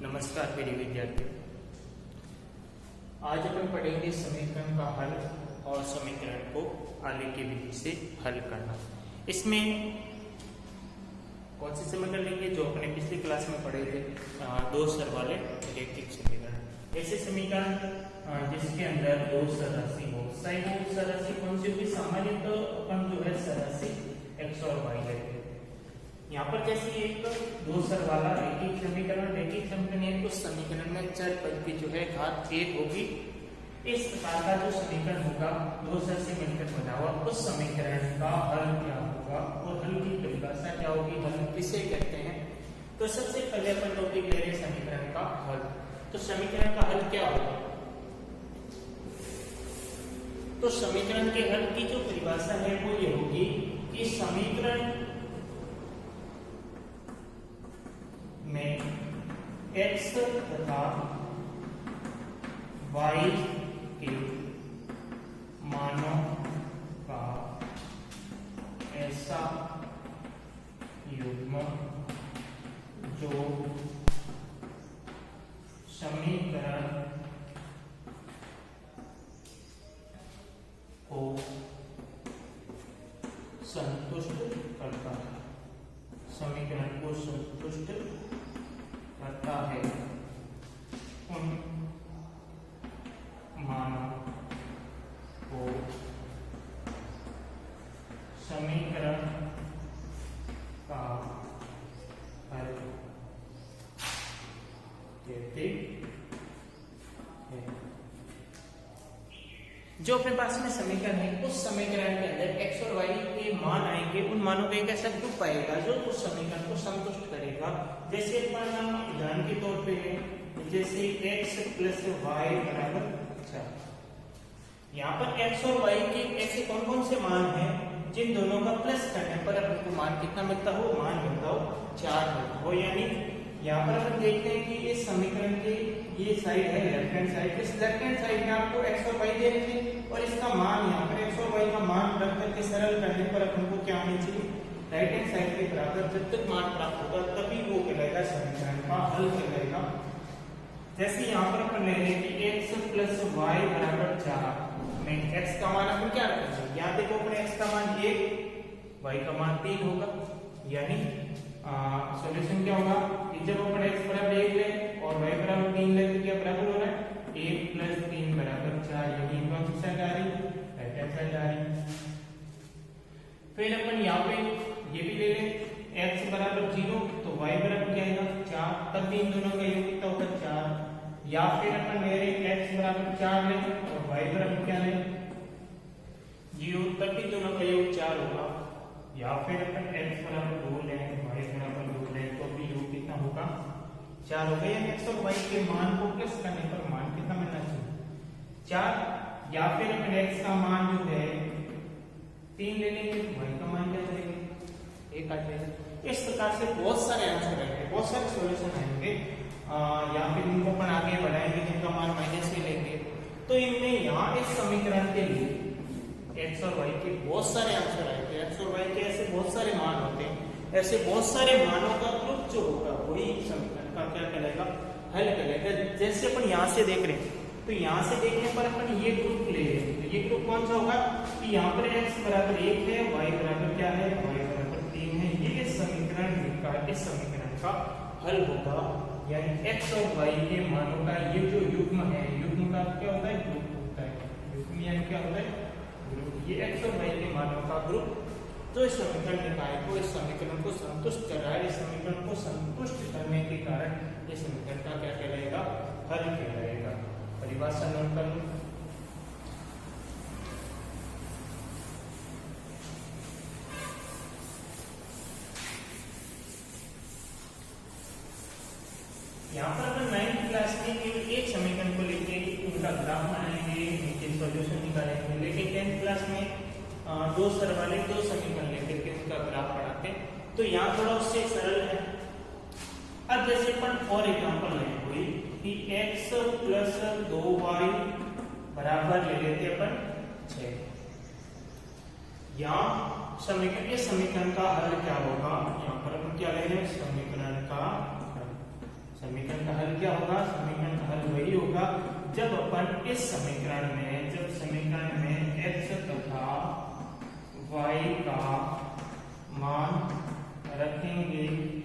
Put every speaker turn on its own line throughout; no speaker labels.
नमस्कार प्रिय विद्यार्थियों, आज अपन पढ़ेंगे समीकरण का हल और समीकरण को आगे की विधि से हल करना। इसमें कौन से समीकरण लेंगे जो अपने पिछली क्लास में पढ़े थे, दो स्तर वाले रैखिक समीकरण। ऐसे समीकरण जिसके अंदर दो सरराशि हो, सही हो। सरराशि कौन सी होगी? सामान्य तो अपन जो है सरराशि x और y लेते हैं। यहाँ पर जैसे एक दो स्तर वाला रैखिक समीकरण यानी उस समीकरण में चर पद की जो है घात 1 होगी। इस प्रकार का जो समीकरण होगा दो स्तर से मिलकर बना हुआ, उस समीकरण का हल क्या होगा और हल की परिभाषा क्या होगी, हल किसे कहते हैं। तो सबसे पहले अपन टॉपिक ले रहे हैं समीकरण का हल। तो समीकरण का हल क्या होगा? तो समीकरण के हल की जो परिभाषा है वो ये होगी कि समीकरण में x तथा y के मानों का ऐसा युग्म जो समीकरण को संतुष्ट करता है, समीकरण को संतुष्ट करता है, उन मानों को समीकरण का हल कहते हैं। जो अपने पास में समीकरण है, उस समीकरण के अंदर x और y के मान आएंगे, उन मानों का एक ऐसा ग्रुप आएगा जो उस समीकरण को संतुष्ट करेगा। जैसे अपन उदाहरण के तौर पे है, जैसे x प्लस y बराबर 4। यहाँ पर x और y के ऐसे कौन कौन से मान हैं जिन दोनों का प्लस करने पर अपन को मान कितना मिलता हो? मान मिलता हो 4 हो। यानी यहाँ पर अपन देखते हैं कि इस समीकरण के ये साइड है लेफ्ट हैंड साइड, इस लेफ्ट हैंड साइड में आपको x और y दे रखे और इसका मान यहाँ पर x और y का मान रख करके सरल करने पर अपन को क्या होना चाहिए? राइट हैंड साइड के बराबर जब तक मान प्राप्त होगा तभी वो कहलाएगा समीकरण का हल कहलाएगा। जैसे यहाँ पर अपन ले रहे हैं कि x प्लस y बराबर 4 में x का मान अपन क्या रखेंगे? यहाँ देखो अपने x का मान 1, y का मान 3 होगा। यानी सॉल्यूशन क्या होगा कि जब अपन x बराबर 1 ले और y बराबर 3 ले तो क्या बराबर हो रहा है? 1 प्लस 3 बराबर 4। यानी कौन सी साइड आ रही? राइट हैंड साइड आ रही। फिर अपन यहाँ पे ये भी ले लें, x बराबर 0 तो y बराबर क्या आएगा? 4। तब भी इन दोनों का योग कितना होगा? 4। या फिर अपन ले रहे x बराबर 4 ले और y बराबर क्या ले? 0, तब भी दोनों का योग 4 होगा। या फिर अपन x बराबर 2 ले, y बराबर 2 ले तो भी योग कितना होगा? 4 होगा। यानी x और y के मान को प्लस करने पर मान कितना मिलना चाहिए? 4। या फिर अपन x का मान जो है 3 ले लेंगे, y का मान क्या करेंगे? 1 काट लेंगे। इस प्रकार से बहुत सारे आंसर आएंगे, बहुत सारे सॉल्यूशन आएंगे, या फिर इनको अपन आगे बढ़ाएंगे जिनका मान माइनस में लेंगे। तो इनमें यहाँ इस समीकरण के लिए x और y के बहुत सारे आंसर आएंगे। x और y के ऐसे बहुत सारे मान होते हैं, ऐसे बहुत सारे मानों का ग्रुप जो होगा वही समीकरण का क्या कहलाएगा? हल कहलाएगा। जैसे अपन यहाँ से देख रहे हैं तो यहाँ से देखने पर अपन ये ग्रुप ले रहे हैं, तो ये ग्रुप कौन सा होगा कि यहाँ पर x बराबर 1 है, y बराबर क्या है? y बराबर 3 है। ये इस समीकरण का हल होगा। यानी x और y के मानों का ये जो युग्म है, युग्म का क्या होता है? ग्रुप होता है। युग्म यानी क्या होता है? ग्रुप। ये x और y के मानों का ग्रुप जो इस समीकरण निकाय को, इस समीकरण को संतुष्ट कर रहा है। इस समीकरण को संतुष्ट करने के कारण इस समीकरण का क्या कहलाएगा? हल कहलाएगा। परिभाषा नोट कर लो। यहाँ पर अपन 9th क्लास में केवल एक समीकरण को लेके उनका ग्राफ बनाएंगे, उनके सॉल्यूशन निकालेंगे, लेकिन 10th क्लास में दो स्तर वाले दो समीकरण लेकर के उनका ग्राफ पढ़ाते हैं। तो यहाँ थोड़ा उससे सरल है। अब जैसे अपन फॉर एग्जाम्पल लें कोई कि x प्लस 2y बराबर ले लेते अपन 6। यहाँ समीकरण, इस समीकरण का हल क्या होगा? यहाँ पर हम क्या ले रहे हैं? समीकरण का हल क्या होगा, समीकरण का हल वही होगा जब अपन इस समीकरण में, जब समीकरण में x तथा y का मान रखेंगे,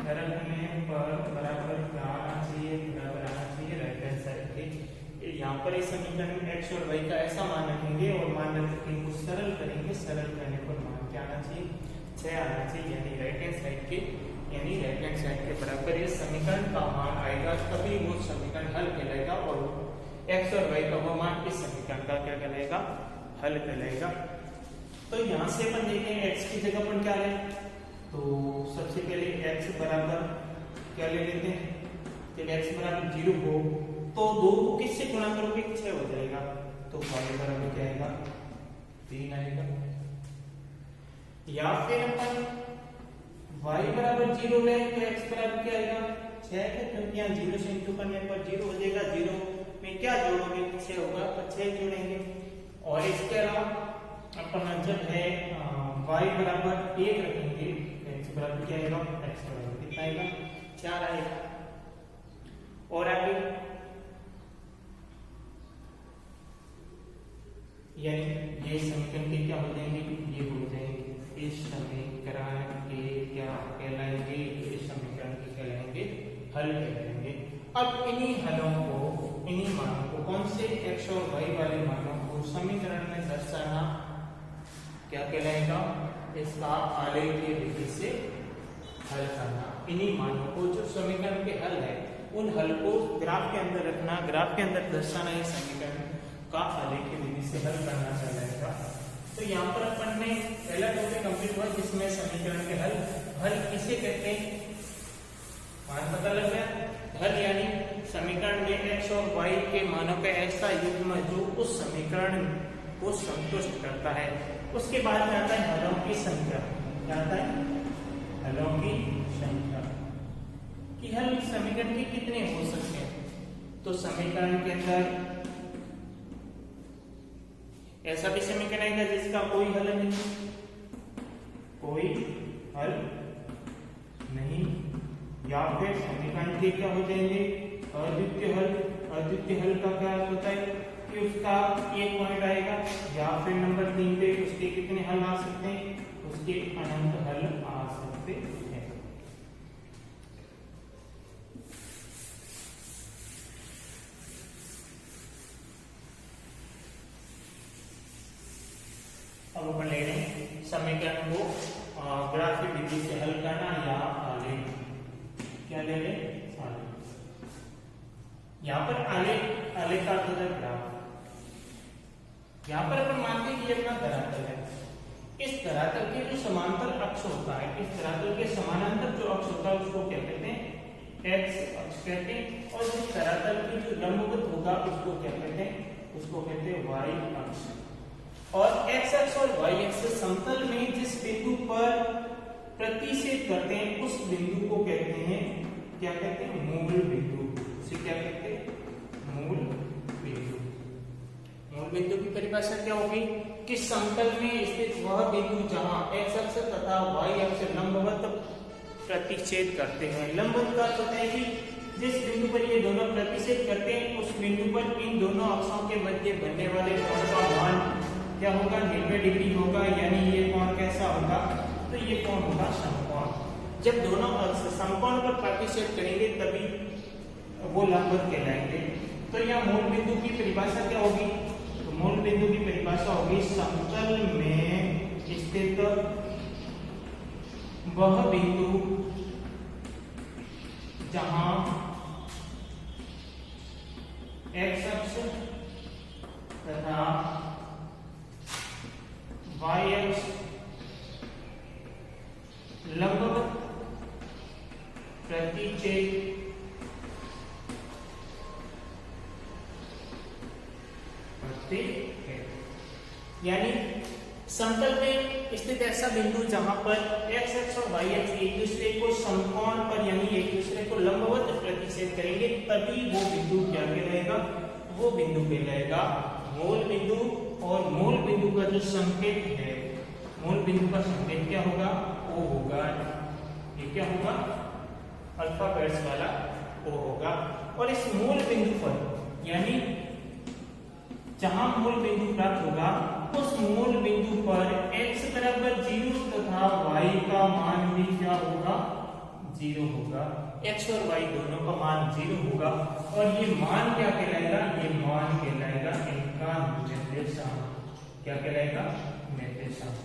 रखने पर बराबर क्या आना चाहिए, बराबर आना चाहिए राइट हैंड साइड के। यहाँ पर इस समीकरण में x और y का ऐसा मान रखेंगे और मान रख के इनको सरल करेंगे, सरल करने पर मान क्या आना चाहिए, 6 आना चाहिए, यानी राइट हैंड साइड के, यानी राइट हैंड साइड के बराबर इस समीकरण का मान आएगा, तभी वो समीकरण हल कहलाएगा और x और y का वो मान इस समीकरण का क्या कहलाएगा, हल कहलाएगा। तो यहाँ से अपन देखें x की जगह पर क्या लें, तो सबसे पहले x बराबर क्या ले लेते हैं, जब x बराबर 0 हो तो 2 को किससे गुणा करोगे, 6 हो जाएगा, तो y बराबर क्या आएगा, 3 आएगा। या फिर अपन y बराबर 0 ले तो x बराबर क्या आएगा, 6 है, क्योंकि यहाँ 0 से इंटू करने पर 0 हो जाएगा, 0 में क्या जोड़ोगे, 6 होगा तो 6 जोड़ेंगे। और इसके अलावा अपन जब है y बराबर 1 रखेंगे, x बराबर क्या आएगा, x बराबर कितना आएगा, 4 आएगा। और आगे यानी ये समीकरण के क्या हो जाएंगे, ये हो जाएंगे, इस समीकरण के क्या कहलाएंगे, इस समीकरण के कहलाएंगे हल कहलाएंगे। अब इन्हीं हलों को, इन्हीं मानों को, कौन से x और y वाले मानों को समीकरण में दर्शाना क्या कहलाएगा, इसका आलेखीय विधि से हल करना। इन्हीं मानों को, जो समीकरण के हल है, उन हल को ग्राफ के अंदर रखना, ग्राफ के अंदर दर्शाना, इस समीकरण का आलेखीय विधि से हल करना कहलाएगा। तो यहाँ पर अपन ने पहला टॉपिक कंप्लीट हुआ, जिसमें समीकरण के हल किसे कहते हैं, मान पता लग गया। हल यानी समीकरण में x और y के मानों का ऐसा युग्म जो उस समीकरण को संतुष्ट करता है। उसके बाद में आता है हलों की संख्या, क्या आता है, हलों की संख्या, कि हल समीकरण के कितने हो सकते हैं। तो समीकरण के अंदर ऐसा भी समीकरण आएगा जिसका कोई हल नहीं, कोई हल नहीं, या फिर समीकरण के क्या हो जाएंगे, अद्वितीय हल। अद्वितीय हल का क्या होता है कि उसका एक पॉइंट आएगा, या फिर नंबर 3 पे उसके कितने हल आ सकते हैं, उसके अनंत हल आ सकते हैं। अब अपन ले रहे हैं समीकरण को ग्राफिक विधि से हल करना या आलेख, क्या ले रहे हैं, आलेख। यहाँ पर आलेख, आलेख का अर्थ है ग्राफ। यहाँ पर अपन मानते हैं कि ये अपना धरातल है, इस धरातल के जो समांतर अक्ष होता है, इस धरातल के समानांतर जो अक्ष होता है उसको क्या कहते हैं, x अक्ष कहते हैं। और जिस धरातल की जो लंबवत होगा उसको क्या कहते हैं, उसको कहते हैं y अक्ष। और x अक्ष और y अक्ष समतल में जिस बिंदु पर प्रतिच्छेद करते हैं उस बिंदु को कहते हैं, क्या कहते हैं, मूल बिंदु। उसे क्या कहते हैं, मूल बिंदु। मूल बिंदु की परिभाषा क्या होगी कि समतल में स्थित वह बिंदु जहां x अक्ष तथा y अक्ष लंबवत प्रतिच्छेद करते हैं। लंबवत का अर्थ होता है कि जिस बिंदु पर ये दोनों प्रतिच्छेद करते हैं उस बिंदु पर इन दोनों अक्षों के मध्य बनने वाले कोण का मान क्या होगा, 90 डिग्री होगा, यानी ये कोण कैसा होगा, तो ये कोण होगा समकोण। जब दोनों अक्ष समकोण पर प्रतिच्छेद करेंगे तभी वो लंबवत कहलाएंगे। तो यहाँ मूल बिंदु की परिभाषा क्या होगी, तो मूल बिंदु की परिभाषा होगी समतल में स्थित वह बिंदु जहां x अक्ष तथा y अक्ष लंबवत प्रतिच्छेद करते हैं। यानी समतल में स्थित ऐसा बिंदु जहां पर x अक्ष और y अक्ष एक दूसरे को समकोण पर यानी एक दूसरे को लंबवत प्रतिच्छेद करेंगे तभी वो बिंदु क्या कहलाएगा, वो बिंदु कहलाएगा मूल बिंदु। और मूल बिंदु का जो संकेत है, मूल बिंदु का संकेत क्या होगा, O होगा। ये क्या होगा, अल्फा बेस वाला O होगा। और इस मूल बिंदु पर यानी जहां मूल बिंदु प्राप्त होगा उस मूल बिंदु पर x बराबर 0 तथा y का मान भी क्या होगा 0 होगा। x और y दोनों का मान 0 होगा और ये मान क्या कहलाएगा, ये मान कहलाएगा इनका निर्देशांक। क्या कहलाएगा, निर्देशांक।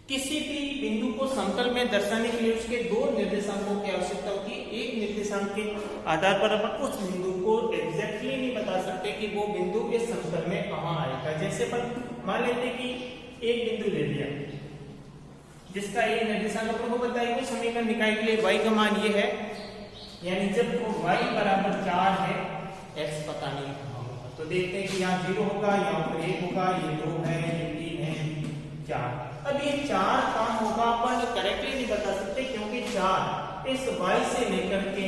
किसी भी बिंदु को समतल में दर्शाने के लिए उसके दो निर्देशांकों की आवश्यकता होती है। एक निर्देशांक के आधार पर अपन उस बिंदु को एग्जैक्टली नहीं बता सकते कि वो बिंदु इस समतल में कहां आएगा। जैसे अपन मान लेते कि एक बिंदु ले लिया जिसका एक निर्देशांक अपन को बताया कि समीकरण निकाय के लिए y का मान ये है, यानी जब y बराबर 4 है x पता नहीं कहां होगा। तो देखते हैं कि यहाँ 0 होगा, यहाँ पर 1 होगा, ये 2 है, ये 3 है, 4। अब ये 4 कहां होगा अपन करेक्टली नहीं बता सकते क्योंकि 4 इस y से लेकर के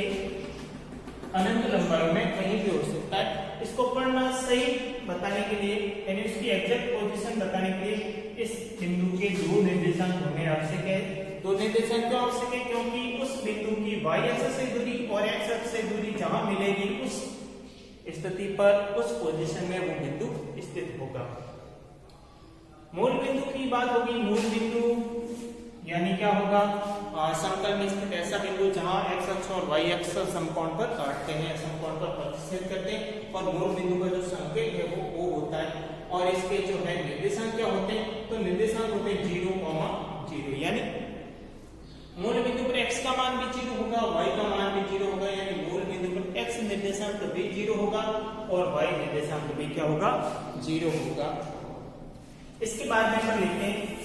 अनंत लंबाई में कहीं भी हो सकता है। इसको पढ़ना सही बताने के लिए यानी उसकी एग्जैक्ट पोजीशन बताने के लिए इस बिंदु के दो निर्देशांक होने आवश्यक है। दो निर्देशांक क्यों आवश्यक है, क्योंकि उस बिंदु की y अक्ष से दूरी और x अक्ष से दूरी जहां मिलेगी उस स्थिति पर उस पोजीशन में वो बिंदु स्थित होगा। मूल बिंदु की बात होगी। मूल बिंदु यानी क्या होगा, समतल में स्थित ऐसा बिंदु जहां x अक्ष और y अक्ष समकोण पर काटते हैं, समकोण पर प्रतिच्छेद करते हैं और मूल बिंदु का जो संकेत है वो O होता है। और इसके जो है निर्देशांक क्या होते हैं, तो निर्देशांक होते हैं 0,0, यानी मूल बिंदु पर x का मान भी 0 होगा, y का मान भी 0 होगा, यानी मूल बिंदु पर x निर्देशांक भी 0 होगा और y निर्देशांक भी क्या होगा 0 होगा। इसके बाद में हम लिखते हैं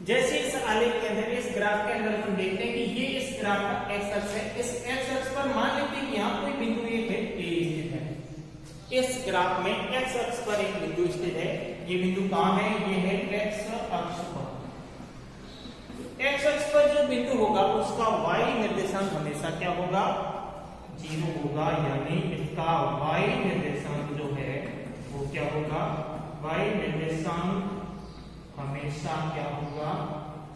जैसे इस आलेख के अंदर इस ग्राफ के अंदर हम देखते हैं कि ये इस ग्राफ का एक्स अक्ष है। इस एक्स अक्ष पर मान लेते हैं कि यहाँ कोई बिंदु एक है A स्थित है। इस ग्राफ में एक्स अक्ष पर एक बिंदु स्थित है। ये बिंदु कहाँ है, ये है एक्स अक्ष पर। एक्स अक्ष पर जो बिंदु होगा उसका y निर्देशांक हमेशा क्या होगा 0 होगा, यानी इसका y निर्देशांक जो है वो क्या होगा, y निर्देशांक हमेशा क्या होगा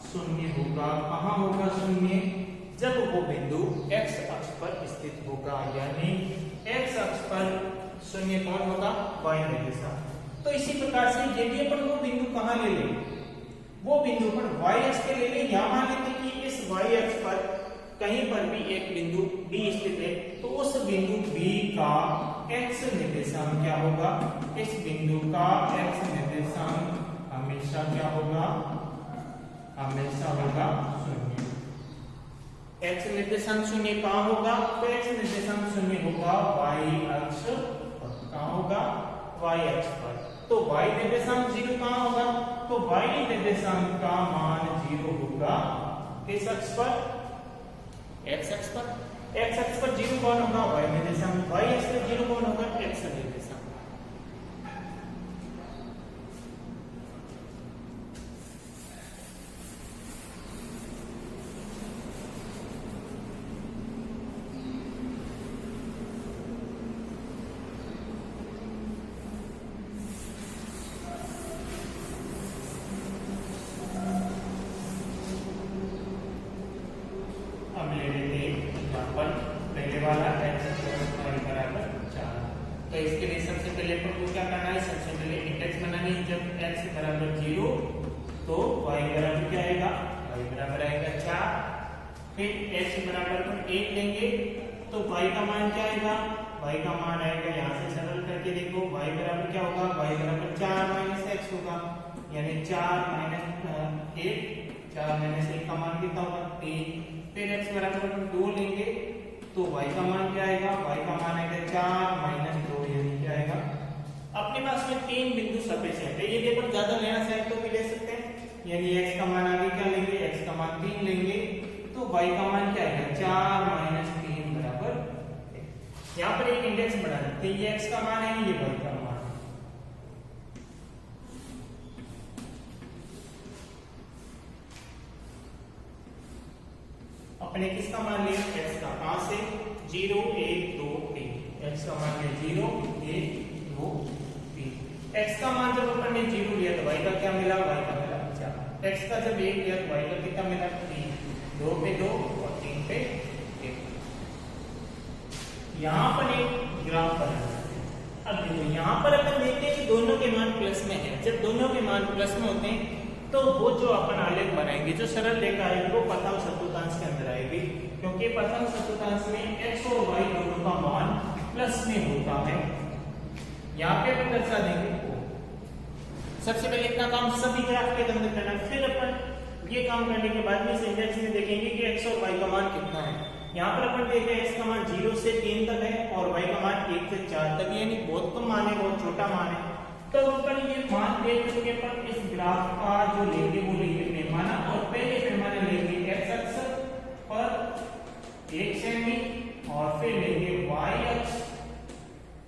0 होगा। कहां होगा 0, जब वो बिंदु x अक्ष पर स्थित होगा, यानी x अक्ष पर 0 कौन होगा y निर्देशांक। तो इसी प्रकार से यदि अपन वो बिंदु कहां ले लें, वो बिंदु पर y अक्ष के ले लें, या मान लेते कि इस y अक्ष पर कहीं पर भी एक बिंदु B स्थित है, तो उस बिंदु B का x निर्देशांक क्या होगा, इस बिंदु का x निर्देशांक हमेशा क्या होगा, हमेशा होगा 0। x निर्देशांक 0 कहां होगा, तो x निर्देशांक 0 होगा y अक्ष पर। कहां होगा, y अक्ष पर। तो y निर्देशांक 0 कहां होगा, तो y निर्देशांक का मान 0 होगा किस अक्ष पर, x अक्ष पर। x अक्ष पर 0 कौन होगा, y निर्देशांक। y अक्ष पर 0 कौन होगा, x निर्देशांक। पहले वाला x बराबर 4। तो इसके लिए सबसे पहले आपको क्या करना है, सबसे पहले इंडेक्स बनानी है। जब x बराबर 0 तो y बराबर क्या आएगा, y बराबर आएगा 4। फिर x बराबर 1 लेंगे तो y का मान क्या आएगा, y का मान आएगा, यहाँ से सरल करके देखो y बराबर क्या होगा, y बराबर 4 माइनस x होगा, यानी 4 माइनस 1, 4 माइनस 1 का मान कितना होगा 3। फिर x बराबर 2 लेंगे तो y का मान क्या आएगा, y का मान आएगा 4 माइनस 2, यानी क्या आएगा। अपने पास में 3 बिंदु सफिशिएंट है, ये देखो ज्यादा लेना चाहे तो भी ले सकते हैं, यानी x का मान आगे क्या लेंगे, x का मान 3 लेंगे तो y का मान क्या आएगा 4 माइनस 3 बराबर 1। यहाँ पर एक इंडेक्स बना देते हैं, ये x का मान है, ये y का मान। अपने किसका मान लिया, x का। कहां से 0 1 2 3, x x का मान है 0 1 2 3। x का मान जब अपन ने 0 लिया तो y का क्या मिला, y का मिला 4। x का जब 1 लिया तो y का कितना मिला 3। 2 पे 2 और 3 पे 1। यहाँ पर एक ग्राफ बनाना है। अब देखो यहाँ पर अपन देखते हैं कि दोनों के मान प्लस में है। जब दोनों के मान प्लस में होते हैं तो वो जो अपन आलेख बनाएंगे, जो सरल रेखा आएगी वो प्रथम चतुर्थांश के अंदर आएगी, क्योंकि प्रथम चतुर्थांश में x और y दोनों का मान प्लस में होता है। यहाँ पे अपन दर्शा देंगे को। सबसे पहले इतना काम सभी ग्राफ के अंदर करना, फिर अपन ये काम करने के बाद में सिंटेक्स में देखेंगे कि x और y का मान कितना है। यहाँ पर अपन देख रहे हैं x का मान 0 से 3 तक है और y का मान 1 से 4 तक, यानी बहुत कम मान है, बहुत छोटा मान है। तो अपन ये मान देख चुके पर इस ग्राफ का जो लेंगे वो लेंगे पैमाना, और पहले पैमाने लेंगे x अक्ष पर 1 सेमी और फिर लेंगे y अक्ष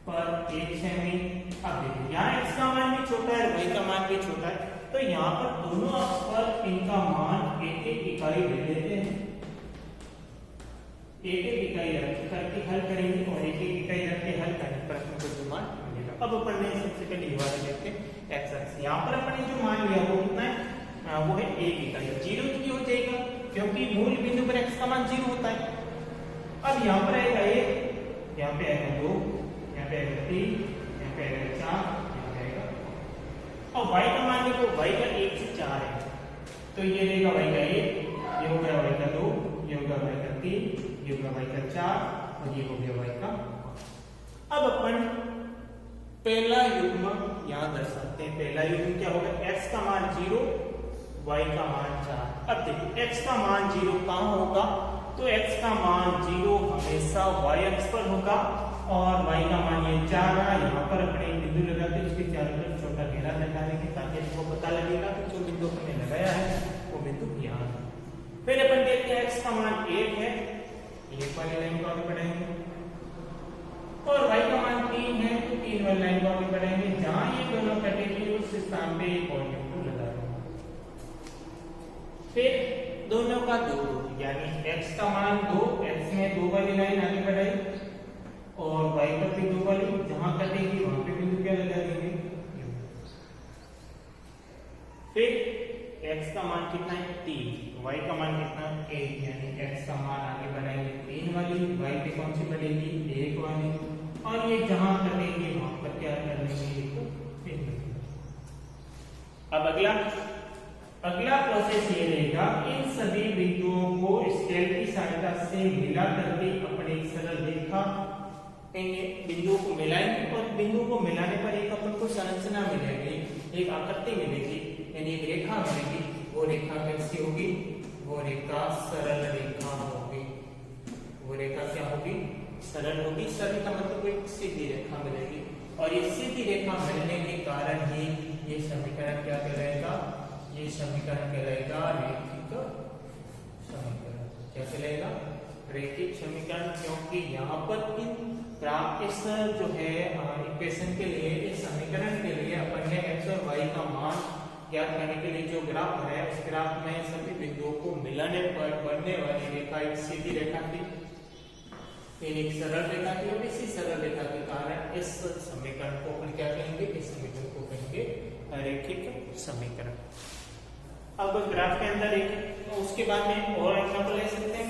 पर 1 सेमी। अब देखिए यहाँ x का मान भी छोटा है, y का मान भी छोटा है, तो यहाँ पर दोनों अक्ष पर इनका मान एक एक इकाई ले लेते हैं। एक एक इकाई रख करके हल करेंगे और एक एक इकाई रख के हल करेंगे, प्रश्न को जो मान मिलेगा। अब अपन ने सबसे पहले ये वाला लेते हैं x अक्ष। यहाँ पर अपन ने जो मान लिया वो कितना है, वो है 1 इकाई। 0 क्यों हो जाएगा, क्योंकि मूल बिंदु पर x का मान 0 होता है। अब यहाँ पर आएगा 1, यहाँ पे आएगा 2, यहाँ पे आएगा 3, यहाँ पे आएगा 4, यहाँ पे आएगा। और y का मान देखो, y का 1 से 4 है, तो ये रहेगा y का 1, ये हो गया y का 2, ये हो गया y का 3, ये हो गया y का 4 और ये हो गया y का। अब अपन पहला युग्म यहाँ दर्शाते हैं। पहला युग्म क्या होगा, x का मान 0, y का मान 4। अब देखिए x का मान 0 कहाँ होगा, तो x का मान 0 हमेशा y अक्ष पर होगा और y का मान ये 4 है। यहाँ पर अपने बिंदु लगाते हैं, उसके चारों तरफ छोटा घेरा लगा देंगे ताकि आपको पता लगेगा कि जो बिंदु हमने लगाया है वो बिंदु यहाँ है। फिर अपन देखते हैं x का मान 1 है, 1 वाली लाइन को आगे बढ़ाएंगे, और y का मान 3 है तो 3 वाली लाइन को आगे बढ़ाएंगे। जहां ये दोनों कटेंगे उस स्थान पे एक पॉइंट को लगा देंगे। फिर दोनों का 2, यानी x का मान 2, x में 2 वाली लाइन आगे बढ़ाई और y पर भी 2 वाली, जहां कटेगी वहां पे बिंदु क्या लगा देंगे। फिर x का मान कितना है 3, y का मान कितना है 1, यानी x का मान आगे बढ़ाएंगे 3 वाली, y पे कौन सी बढ़ेगी 1 वाली, और ये जहां कटेंगे वहां पर क्या कर लेंगे तो अब अगला प्रोसेस ये रहेगा, इन सभी बिंदुओं को स्केल की सहायता से मिला करके अपने एक सरल रेखा इन बिंदुओं को मिलाएंगे, और बिंदुओं को मिलाने पर एक अपन को संरचना मिलेगी, एक आकृति मिलेगी, यानी एक रेखा मिलेगी। वो रेखा कैसी होगी, वो रेखा सरल रेखा होगी। वो रेखा क्या होगी, सरल होगी। सरल का मतलब एक सीधी रेखा मिलेगी, और ये सीधी रेखा मिलने के कारण ही ये समीकरण क्या कहलाएगा, ये समीकरण कहलाएगा रैखिक समीकरण। क्या कहलाएगा, रैखिक समीकरण, क्योंकि यहाँ पर इस जो है इक्वेशन के लिए, इस समीकरण के लिए अपन ने x और y का मान ज्ञात करने के लिए जो ग्राफ है, उस ग्राफ में सभी बिंदुओं को मिलाने पर बनने वाली रेखा एक सीधी रेखा थी, एक सरल रेखा थी, और इसी सरल रेखा के कारण इस समीकरण को अपन क्या कहेंगे, इस समीकरण को कहेंगे रैखिक समीकरण। अब ग्राफ के अंदर एक, तो उसके बाद में और एग्जांपल ले सकते हैं।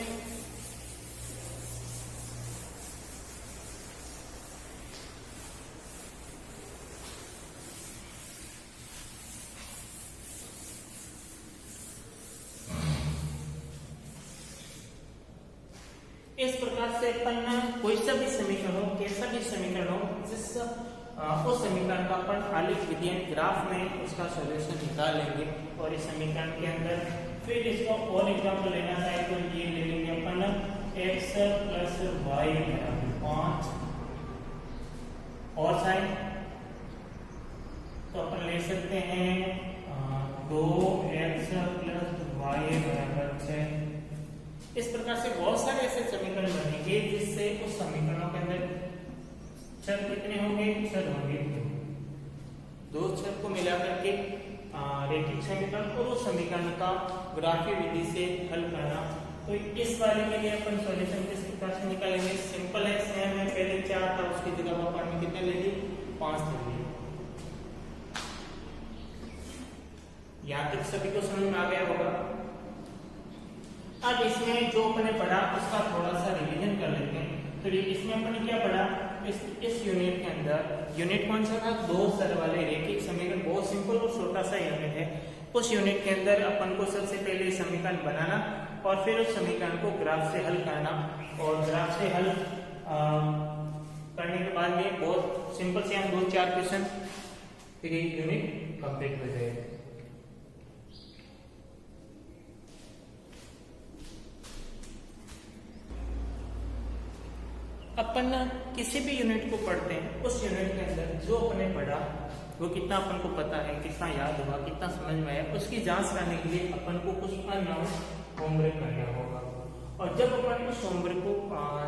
इस प्रकार से अपन कोई सा भी समीकरण हो, कैसा भी समीकरण हो, जिस उस समीकरण का अपन आलेख विधि ग्राफ में उसका सॉल्यूशन निकाल लेंगे, और इस समीकरण के अंदर फिर इसका और एग्जांपल लेना चाहे तो ये ले लेंगे अपन x प्लस y 5 और साइन, तो अपन ले सकते हैं 2x प्लस y बराबर 6। इस प्रकार से बहुत सारे ऐसे समीकरण बनेंगे जिससे उस समीकरणों के अंदर चर कितने होंगे, चर होंगे 2 चर को मिलाकर के रैखिक समीकरण, और उस समीकरण का ग्राफीय विधि से हल करना तो इस वाले के लिए अपन सॉल्यूशन किस प्रकार से निकालेंगे? सिंपल है, सेम है, पहले 4 था उसकी जगह अपन ने कितने ले लिए? 5 ले लिए। यहाँ तक सभी को समझ में आ गया होगा। अब इसमें जो अपने पढ़ा उसका थोड़ा सा रिवीजन कर लेते हैं। तो इसमें अपने क्या पढ़ा? इस यूनिट के अंदर, यूनिट कौन सा था? 2 स्तर वाले रैखिक समीकरण, बहुत सिंपल और छोटा सा यूनिट है। उस यूनिट के अंदर अपन को सबसे पहले समीकरण बनाना और फिर उस समीकरण को ग्राफ से हल करना, और ग्राफ से हल करने के बाद में बहुत सिंपल से हम 2-4 क्वेश्चन, फिर ये यूनिट कंप्लीट हो जाएगा। अपन किसी भी यूनिट को पढ़ते हैं, उस यूनिट के अंदर जो अपने पढ़ा वो कितना अपन को पता है, कितना याद हुआ, कितना समझ में आया, उसकी जांच करने के लिए अपन को कुछ अननोन होमवर्क करना होगा। और जब अपन उस होमवर्क को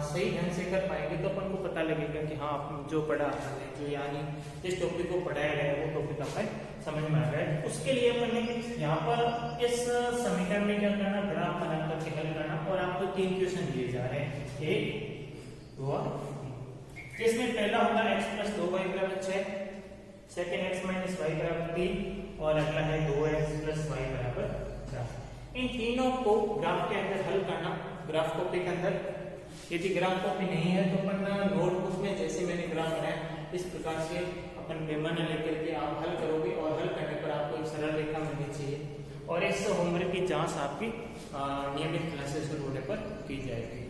सही ढंग से कर पाएंगे तो अपन को पता लगेगा कि हाँ अपन जो पढ़ा है, जो यानी जिस टॉपिक को पढ़ाया गया है वो टॉपिक अपन समझ में आ गया है। उसके लिए अपन ने यहाँ पर इस समीकरण में क्या करना? ग्राफ बना करके हल करना, और आपको 3 क्वेश्चन दिए जा रहे हैं, 1, 2 और 3। इसमें पहला होगा x + 2y = 6, second x - y = 3, और अगला है 2x + y = 4। इन तीनों को ग्राफ के अंदर हल करना, ग्राफ कॉपी के अंदर। यदि ग्राफ कॉपी नहीं है तो अपन नोटबुक में जैसे मैंने ग्राफ बनाया इस प्रकार से अपन पैमाना लेकर के आप हल करोगे, और हल करने पर आपको एक सरल रेखा मिलनी चाहिए। और इस होमवर्क की जांच आपकी नियमित क्लासेस शुरू होने पर की जाएगी।